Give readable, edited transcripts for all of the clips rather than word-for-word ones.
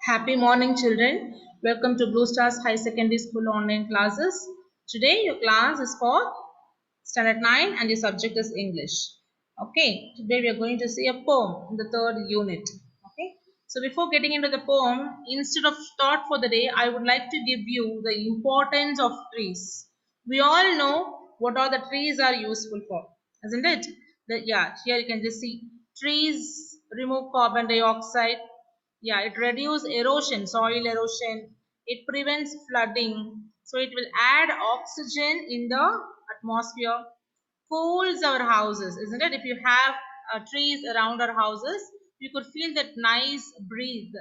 Happy morning, children. Welcome to Blue Stars High Secondary School online classes. Today, your class is for Standard 9 and your subject is English. Okay, today we are going to see a poem in the third unit. Okay, so before getting into the poem, instead of thought for the day, I would like to give you the importance of trees. We all know what all the trees are useful for, isn't it? Yeah, here you can just see trees remove carbon dioxide. Yeah, it reduces erosion, soil erosion. It prevents flooding. So it will add oxygen in the atmosphere, cools our houses, isn't it? If you have trees around our houses, you could feel that nice breeze,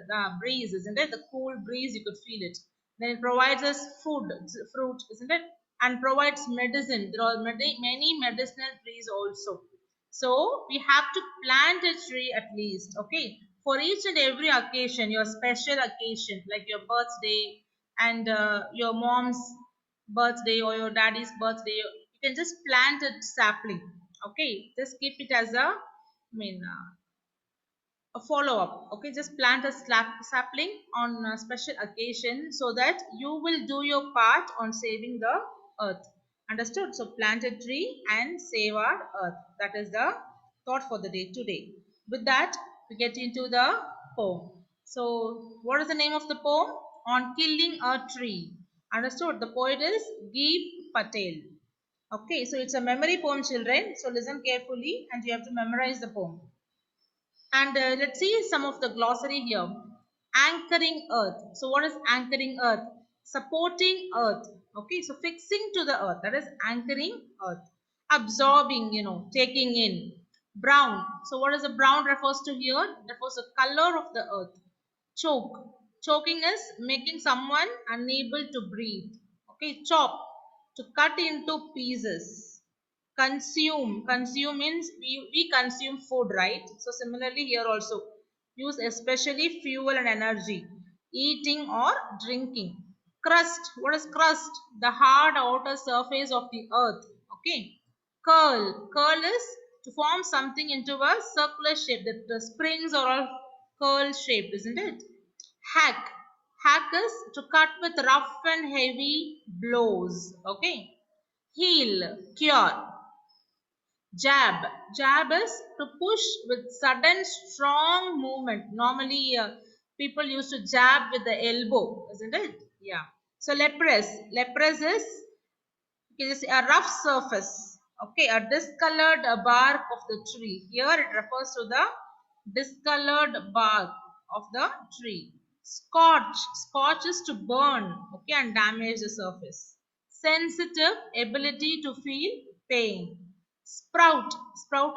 isn't it? The cool breeze, you could feel it. Then it provides us food, fruit, isn't it? And provides medicine. There are many medicinal trees also. So we have to plant a tree at least, okay? For each and every occasion, your special occasion, like your birthday and your mom's birthday or your daddy's birthday, you can just plant a sapling, okay? Just keep it as a follow up, okay? Just plant a sapling on a special occasion so that you will do your part on saving the earth. Understood? So plant a tree and save our earth. That is the thought for the day today. With that, we get into the poem. So, what is the name of the poem? On Killing a Tree. Understood? The poet is Geep Patel. Okay, so it's a memory poem, children. So listen carefully and you have to memorize the poem. And let's see some of the glossary here. Anchoring earth. So what is anchoring earth? Supporting earth. Okay, so fixing to the earth. That is anchoring earth. Absorbing, taking in. Brown. So what is the brown refers to here? It refers to color of the earth. Choke. Choking is making someone unable to breathe. Okay, chop. To cut into pieces. Consume means we consume food, right? So similarly here also use especially fuel and energy, eating or drinking. Crust, what is crust? The hard outer surface of the earth. Okay. Curl is to form something into a circular shape. The springs are all curl shaped, isn't it? Hack is to cut with rough and heavy blows. Okay. Heal, cure. Jab is to push with sudden strong movement. Normally people used to jab with the elbow, isn't it? Yeah. So leprous is, a rough surface. Okay, a discolored bark of the tree. Here it refers to the discolored bark of the tree. Scorch is to burn, okay, and damage the surface. Sensitive, ability to feel pain. Sprout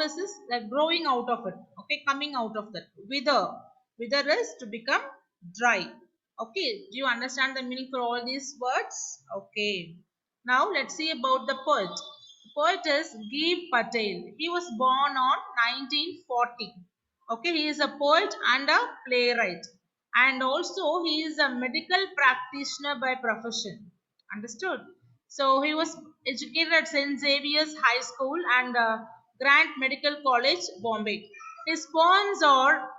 is like growing out of it, okay, coming out of that. Wither is to become dry. Okay, do you understand the meaning for all these words? Okay. Now let's see about the poet. The poet is Geep Patel. He was born on 1940. Okay, he is a poet and a playwright. And also he is a medical practitioner by profession. Understood? So he was educated at St. Xavier's High School and Grant Medical College, Bombay. His poems are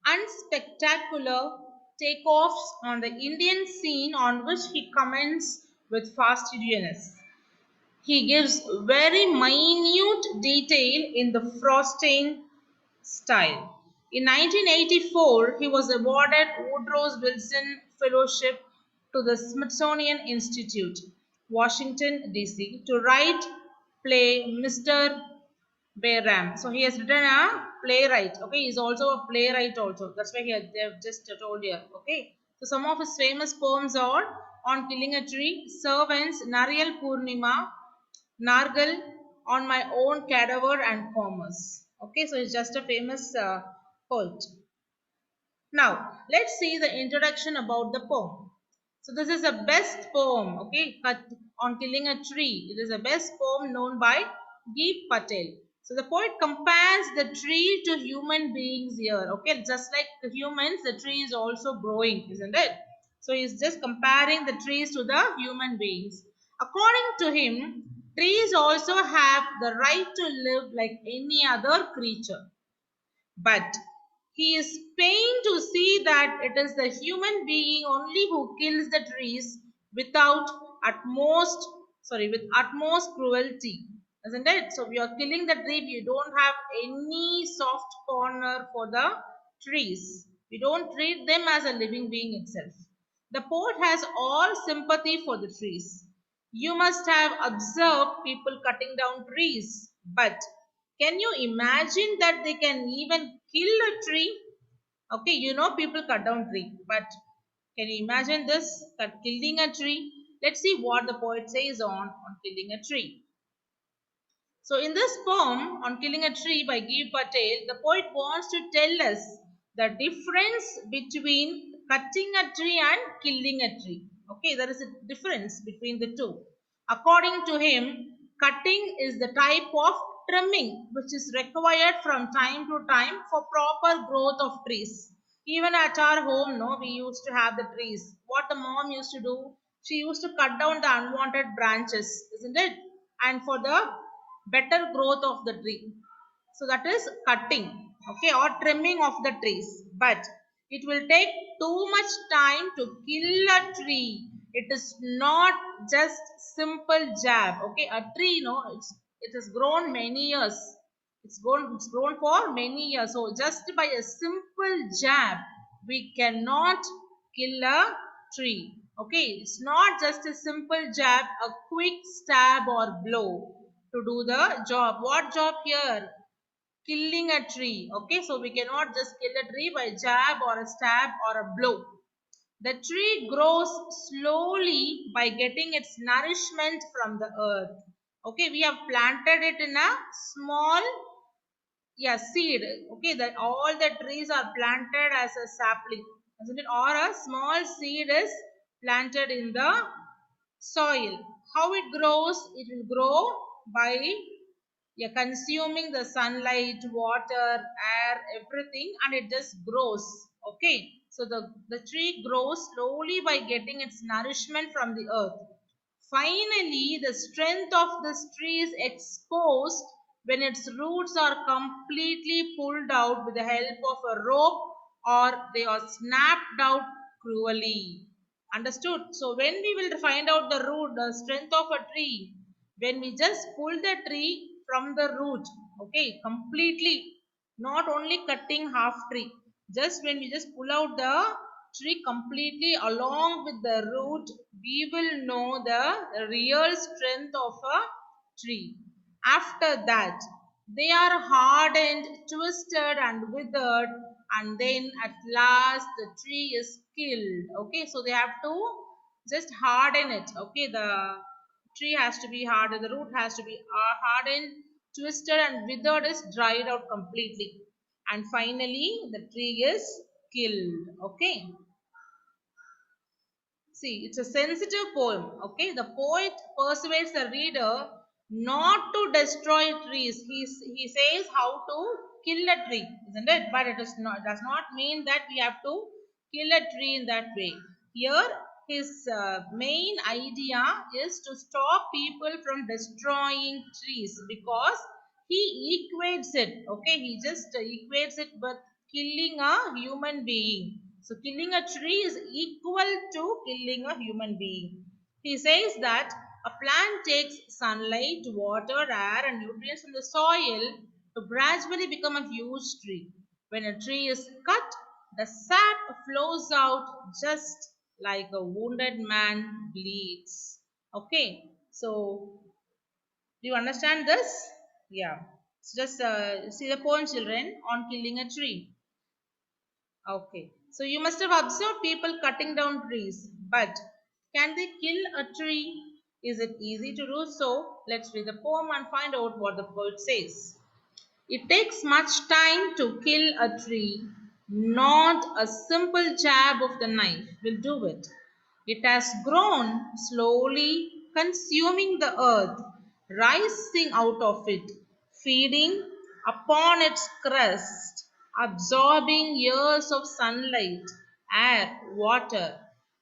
unspectacular takeoffs on the Indian scene on which he comments with fastidiousness. He gives very minute detail in the frosting style. In 1984, he was awarded Woodrow Wilson Fellowship to the Smithsonian Institute, Washington, D.C., to write play Mr. Bayram. So he has written a playwright. Okay, he's also a playwright also. That's why they've just told here. Okay. So some of his famous poems are On Killing a Tree, Servants, Nariyal Purnima, Nargal, On My Own Cadaver and Commerce. Okay, so he's just a famous poet. Now, let's see the introduction about the poem. So this is a best poem, okay, on killing a tree. It is a best poem known by Geep Patel. So the poet compares the tree to human beings here, okay, just like the humans, the tree is also growing, isn't it? So he's just comparing the trees to the human beings. According to him, trees also have the right to live like any other creature. But he is pained to see that it is the human being only who kills the trees without with utmost cruelty, isn't it? So we are killing the tree. We don't have any soft corner for the trees. We don't treat them as a living being itself. The poet has all sympathy for the trees. You must have observed people cutting down trees, but can you imagine that they can even kill a tree? Okay, people cut down tree, but can you imagine this? That killing a tree? Let's see what the poet says on killing a tree. So, in this poem on killing a tree by Giv Patel, the poet wants to tell us the difference between cutting a tree and killing a tree. Okay, there is a difference between the two. According to him, cutting is the type of trimming which is required from time to time for proper growth of trees. Even at our home, no, we used to have the trees. What the mom used to do, she used to cut down the unwanted branches, isn't it? And for the better growth of the tree. So that is cutting, okay, or trimming of the trees. But it will take too much time to kill a tree. It is not just simple jab, okay. A tree, it has grown many years. It's grown for many years. So just by a simple jab, we cannot kill a tree. Okay, it's not just a simple jab, a quick stab or blow to do the job. What job here? Killing a tree. Okay, so we cannot just kill a tree by jab or a stab or a blow. The tree grows slowly by getting its nourishment from the earth. Okay, we have planted it in a small, yeah, seed. Okay, that all the trees are planted as a sapling, isn't it? Or a small seed is planted in the soil. How it grows? It will grow by, yeah, consuming the sunlight, water, air, everything, and it just grows. Okay, so the tree grows slowly by getting its nourishment from the earth. Finally, the strength of this tree is exposed when its roots are completely pulled out with the help of a rope, or they are snapped out cruelly. Understood? So when we will find out the root, the strength of a tree, when we just pull the tree from the root, okay, completely, not only cutting half tree, just when we just pull out the tree completely along with the root, we will know the real strength of a tree. After that, they are hardened, twisted, and withered, and then at last the tree is killed. Okay, so they have to just harden it. Okay, the tree has to be hardened, the root has to be hardened, twisted, and withered is dried out completely. And finally, the tree is killed. Okay. See, it's a sensitive poem. Okay, the poet persuades the reader not to destroy trees. He says how to kill a tree, isn't it? But it is not, does not mean that we have to kill a tree in that way. Here, his main idea is to stop people from destroying trees, because he equates it. Okay, he just equates it with killing a human being. So killing a tree is equal to killing a human being. He says that a plant takes sunlight, water, air, and nutrients from the soil to gradually become a huge tree. When a tree is cut, the sap flows out just like a wounded man bleeds. Okay, so do you understand this? Yeah. So just see the poem, children, on killing a tree. Okay. So you must have observed people cutting down trees, but can they kill a tree? Is it easy to do so? Let's read the poem and find out what the poet says. It takes much time to kill a tree. Not a simple jab of the knife will do it. It has grown slowly, consuming the earth, rising out of it, feeding upon its crust, absorbing years of sunlight, air, water,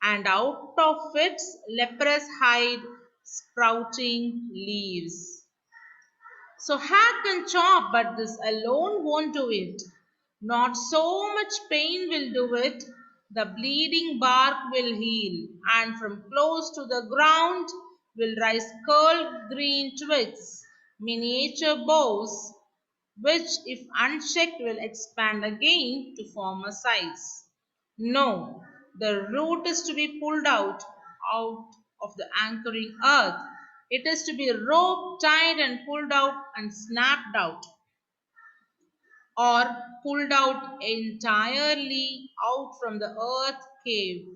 and out of its leprous hide, sprouting leaves. So hack and chop, but this alone won't do it. Not so much pain will do it. The bleeding bark will heal, and from close to the ground will rise curled green twigs, miniature boughs, which, if unchecked, will expand again to form a size. No, the root is to be pulled out of the anchoring earth. It is to be roped, tied, and pulled out and snapped out, or pulled out entirely out from the earth cave,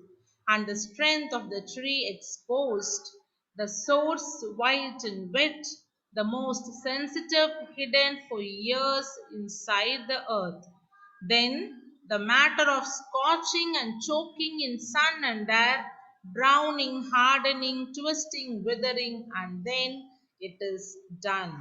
and the strength of the tree exposed, the source white and wet, the most sensitive hidden for years inside the earth. Then the matter of scorching and choking in sun and air, browning, hardening, twisting, withering, and then it is done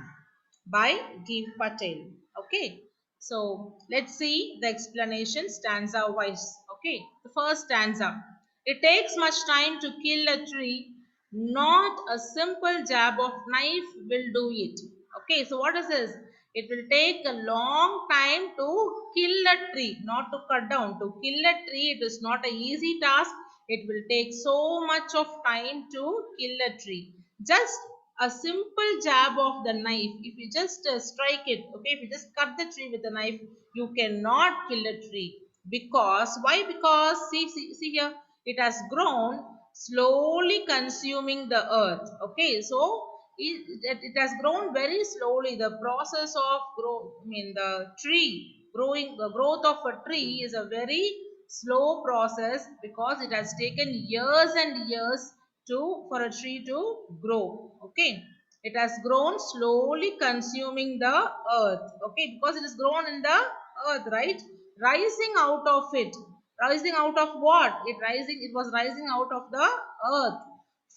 by Give Patel. Okay, so let's see the explanation stanza wise. Okay, the first stanza. It takes much time to kill a tree, not a simple jab of knife will do it. Okay, so what is this? It will take a long time to kill a tree, not to cut down. To kill a tree, it is not an easy task. It will take so much of time to kill a tree. Just a simple jab of the knife, if you just strike it, okay, if you just cut the tree with a knife, you cannot kill a tree. Because why? Because see here, it has grown, slowly consuming the earth. Okay, so it has grown very slowly. The process of grow, I mean the tree growing, the growth of a tree is a very slow process, because it has taken years and years to for a tree to grow. Okay, it has grown, slowly consuming the earth. Okay, because it is grown in the earth, right? Rising out of it, rising out of what? It was rising out of the earth,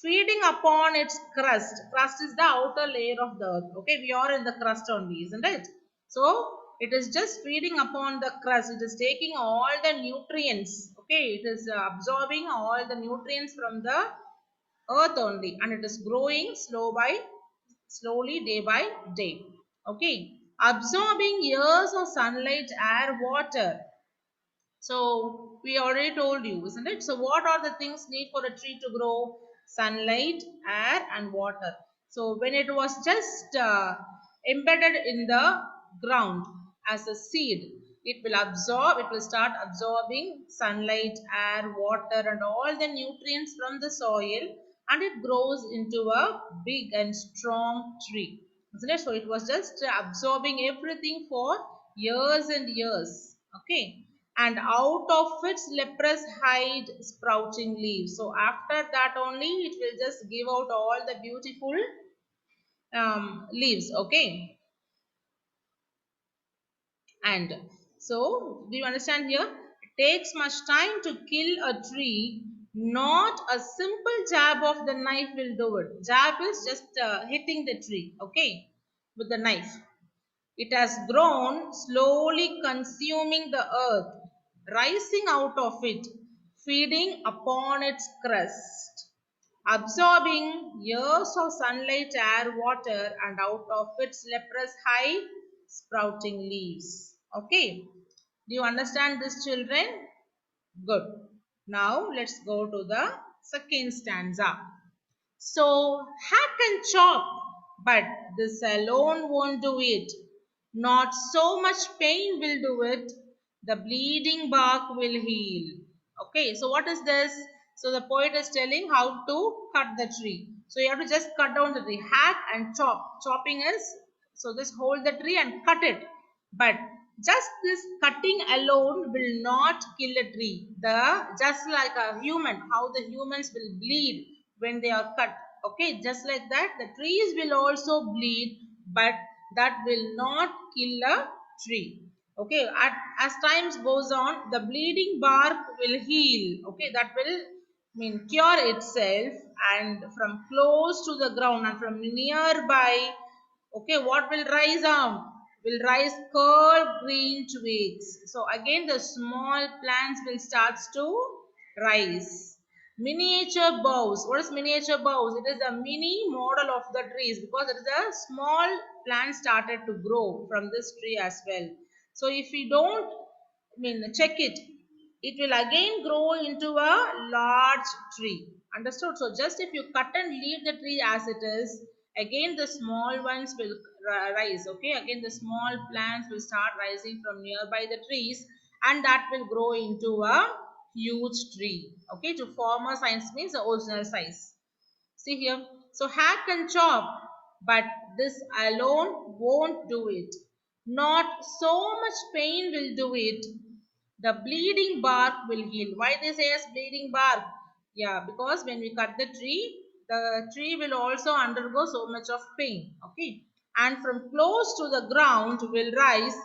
feeding upon its crust. Crust is the outer layer of the earth. Okay, we are in the crust only, isn't it? So it is just feeding upon the crust. It is taking all the nutrients. Okay, it is absorbing all the nutrients from the earth only, and it is growing slowly, day by day. Okay, absorbing years of sunlight, air, water. So we already told you, isn't it? So what are the things need for a tree to grow? Sunlight, air, and water. So when it was just embedded in the ground as a seed, it will absorb, it will start absorbing sunlight, air, water, and all the nutrients from the soil, and it grows into a big and strong tree. Isn't it? So it was just absorbing everything for years and years. Okay, and out of its leprous hide sprouting leaves. So after that only it will just give out all the beautiful leaves. Okay, and so do you understand here? It takes much time to kill a tree. Not a simple jab of the knife will do it. Jab is just hitting the tree. Okay, with the knife. It has grown, slowly consuming the earth, rising out of it, feeding upon its crust, absorbing years of sunlight, air, water, and out of its leprous hide, sprouting leaves. Okay, do you understand this, children? Good. Now let's go to the second stanza. So hack and chop, but this alone won't do it. Not so much pain will do it. The bleeding bark will heal. Okay, so what is this? So the poet is telling how to cut the tree. So you have to just cut down the tree. Hack and chop. Chopping is, so just hold the tree and cut it. But just this cutting alone will not kill a tree. The just like a human, how the humans will bleed when they are cut. Okay, just like that, the trees will also bleed, but that will not kill a tree. Okay, as times goes on, the bleeding bark will heal. Okay, that will mean cure itself, and from close to the ground and from nearby. Okay, what will rise up? Will rise curled green twigs. So again the small plants will start to rise. Miniature boughs. What is miniature boughs? It is a mini model of the trees, because it is a small plant started to grow from this tree as well. So if we don't check it, it will again grow into a large tree. Understood? So just if you cut and leave the tree as it is, again the small ones will rise. Okay, again the small plants will start rising from nearby the trees, and that will grow into a huge tree. Okay, to form a size means the original size. See here. So hack and chop, but this alone won't do it. Not so much pain will do it. The bleeding bark will heal. Why they say as bleeding bark? Yeah, because when we cut the tree will also undergo so much of pain. Okay. And from close to the ground will rise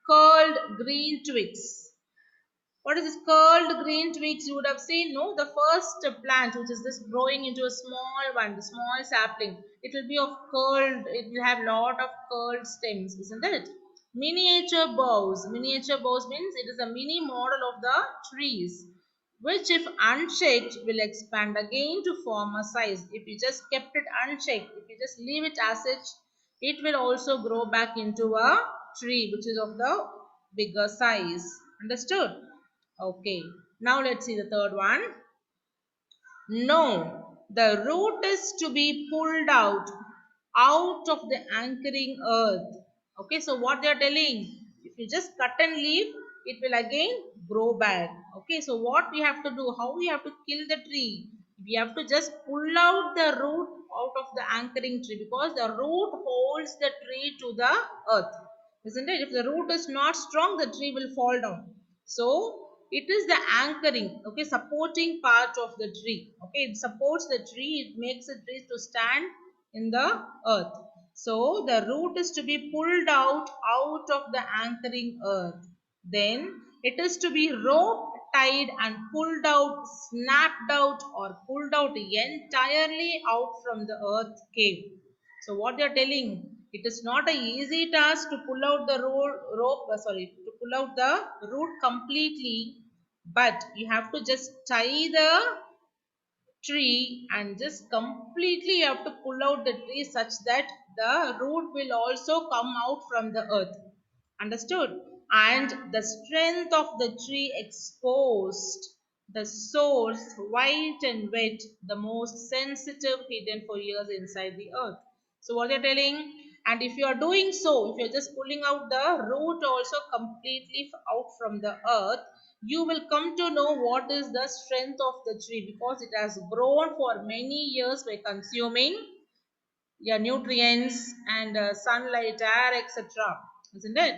curled green twigs. What is this curled green twigs? You would have seen, no? The first plant, which is this growing into a small one, the small sapling. It will be of curled, it will have lot of curled stems, isn't it? Miniature boughs. Miniature boughs means it is a mini model of the trees, which if unshaked will expand again to form a size. If you just kept it unshaked, if you just leave it as such, it will also grow back into a tree, which is of the bigger size. Understood? Okay, now let's see the third one. No, the root is to be pulled out of the anchoring earth. Okay, so what they are telling, if you just cut and leave, it will again grow back. Okay, so what we have to do, how we have to kill the tree? We have to just pull out the root out of the anchoring tree, because the root holds the tree to the earth, isn't it? If the root is not strong, the tree will fall down. So it is the anchoring, okay, supporting part of the tree. Okay, it supports the tree, it makes the tree to stand in the earth. So the root is to be pulled out of the anchoring earth. Then it is to be roped, tied and pulled out, snapped out or pulled out entirely out from the earth cave. So what they are telling, it is not an easy task to pull out the to pull out the root completely, but you have to just tie the tree and just completely you have to pull out the tree such that the root will also come out from the earth. Understood? And the strength of the tree exposed, the source white and wet, the most sensitive hidden for years inside the earth. So what they're telling, and if you are doing so, if you're just pulling out the root also completely out from the earth, you will come to know what is the strength of the tree, because it has grown for many years by consuming, yeah, nutrients and sunlight, air, etc., isn't it?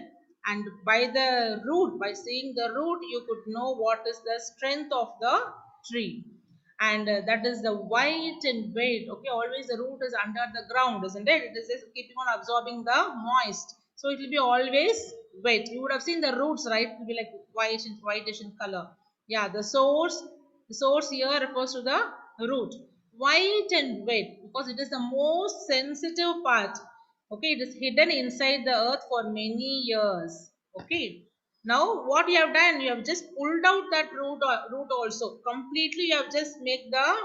And by the root, by seeing the root, you could know what is the strength of the tree. And that is the white and weight. Okay, always the root is under the ground, isn't it? It is just keeping on absorbing the moist, so it will be always wet. You would have seen the roots, right? It will be like white and whitish in color. Yeah, the source here refers to the root. White and wet, because it is the most sensitive part. Okay, it is hidden inside the earth for many years. Okay, now what you have done, you have just pulled out that root also completely. You have just make the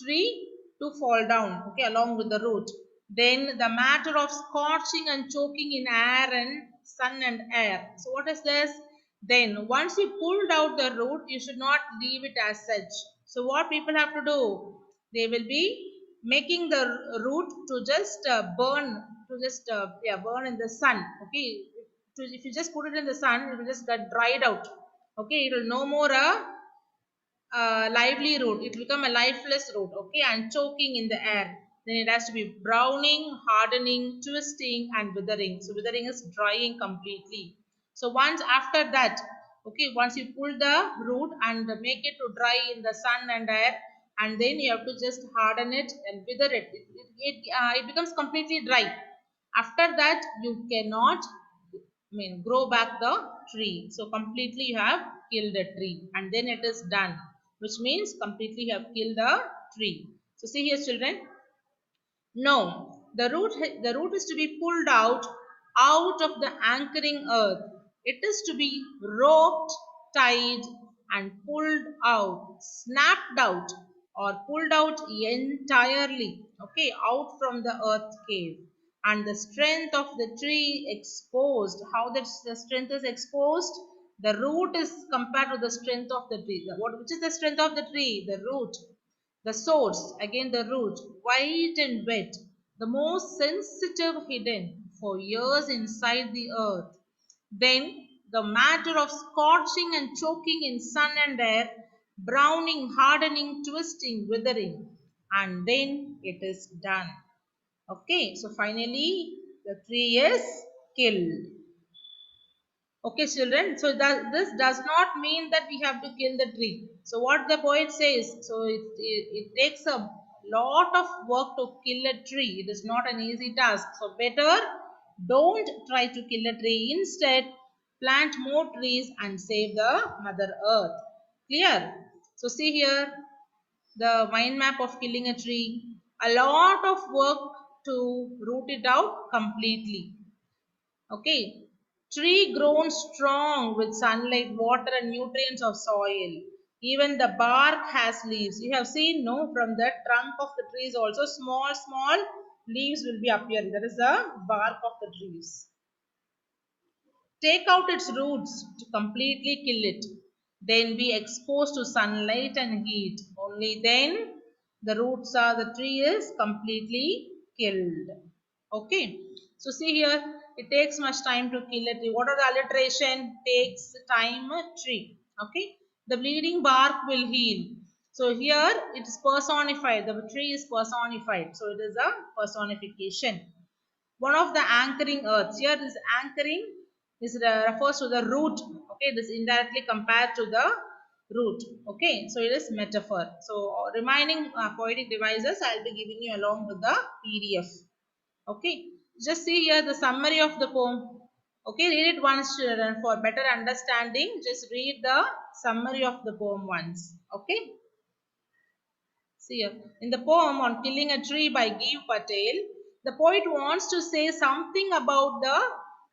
tree to fall down, okay, along with the root. Then the matter of scorching and choking in air and sun and air. So what is this? Then once you pulled out the root, you should not leave it as such. So what people have to do, they will be making the root to just burn, to just yeah, burn in the sun. Okay, if you just put it in the sun, it will just get dried out. Okay, it will no more lively root. It will become a lifeless root. Okay, and choking in the air. Then it has to be browning, hardening, twisting, and withering. So withering is drying completely. So once after that, okay, once you pull the root and make it to dry in the sun and air, and then you have to just harden it and wither it. It becomes completely dry. After that, you cannot grow back the tree. So completely you have killed the tree and then it is done, which means completely you have killed the tree. So see here children, no, the root is to be pulled out of the anchoring earth. It is to be roped, tied, and pulled out, snapped out, or pulled out entirely, okay, out from the earth cave. And the strength of the tree exposed. How the strength is exposed? The root is compared to the strength of the tree. Which is the strength of the tree? The root. The source, again the root, white and wet, the most sensitive hidden for years inside the earth. Then the matter of scorching and choking in sun and air, browning, hardening, twisting, withering, and then it is done. Okay, so finally the tree is killed. Okay, children. So that this does not mean that we have to kill the tree. So what the poet says, so it takes a lot of work to kill a tree. It is not an easy task. So better don't try to kill a tree. Instead, plant more trees and save the Mother Earth. Clear? So see here the mind map of killing a tree. A lot of work to root it out completely. Okay. Tree grown strong with sunlight, water and nutrients of soil. Even the bark has leaves. You have seen, no, from the trunk of the trees also small leaves will be appearing. That is the bark of the trees. Take out its roots to completely kill it. Then be exposed to sunlight and heat. Only then the roots are the tree is completely killed. Okay. So see here, it takes much time to kill a tree. What are the alliteration? Takes time a tree. Okay. The bleeding bark will heal. So here it is personified. The tree is personified. So it is a personification. One of the anchoring earths. Here this anchoring is refers to the root. Okay, this indirectly compared to the root. Okay, so it is metaphor. So remaining poetic devices I'll be giving you along with the PDF. Okay, just see here the summary of the poem. Okay, read it once, children, for better understanding. Just read the summary of the poem once. Okay. See here, in the poem on Killing a Tree by Giv Patel, the poet wants to say something about the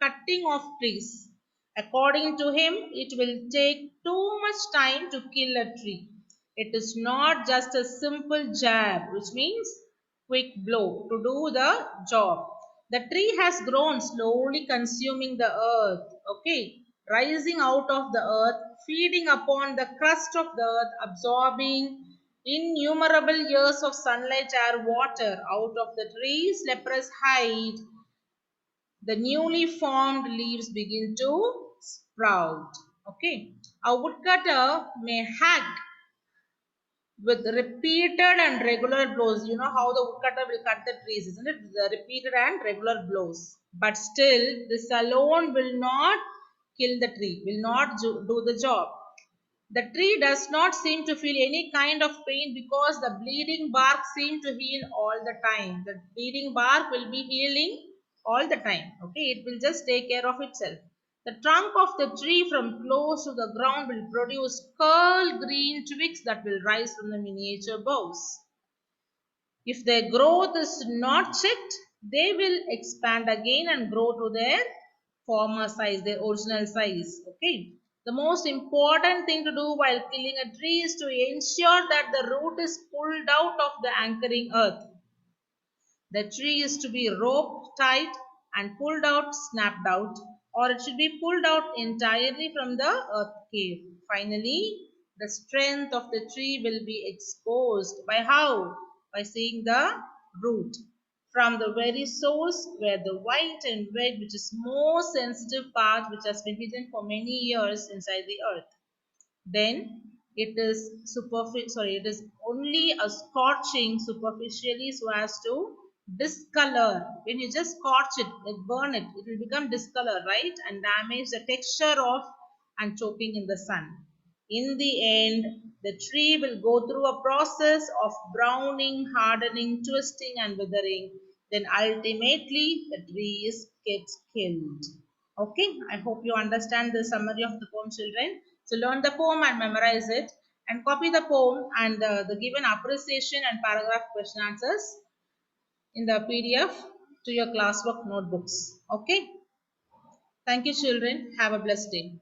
cutting of trees. According to him, it will take too much time to kill a tree. It is not just a simple jab, which means quick blow to do the job. The tree has grown, slowly consuming the earth, okay, rising out of the earth, feeding upon the crust of the earth, absorbing innumerable years of sunlight, air, water out of the tree's leprous hide. The newly formed leaves begin to sprout. Okay, a woodcutter may hack with repeated and regular blows. You know how the woodcutter will cut the trees, isn't it? The repeated and regular blows. But still, this alone will not kill the tree, will not do the job. The tree does not seem to feel any kind of pain because the bleeding bark seems to heal all the time. The bleeding bark will be healing all the time. Okay, it will just take care of itself. The trunk of the tree from close to the ground will produce curled green twigs that will rise from the miniature boughs. If their growth is not checked, they will expand again and grow to their former size, their original size. Okay. The most important thing to do while killing a tree is to ensure that the root is pulled out of the anchoring earth. The tree is to be roped tight and pulled out, snapped out, or it should be pulled out entirely from the earth cave. Finally, the strength of the tree will be exposed. By how? By seeing the root from the very source where the white and red, which is most sensitive part, which has been hidden for many years inside the earth. Then it is it is only a scorching superficially so as to discolor. When you just scorch it, like burn it, it will become discolor, right, and damage the texture of and choking in the sun. In the end, the tree will go through a process of browning, hardening, twisting and withering. Then ultimately the tree gets killed. Okay, I hope you understand the summary of the poem, children. So learn the poem and memorize it, and copy the poem and the given appreciation and paragraph question answers in the PDF to your classwork notebooks. Okay, thank you, children. Have a blessed day.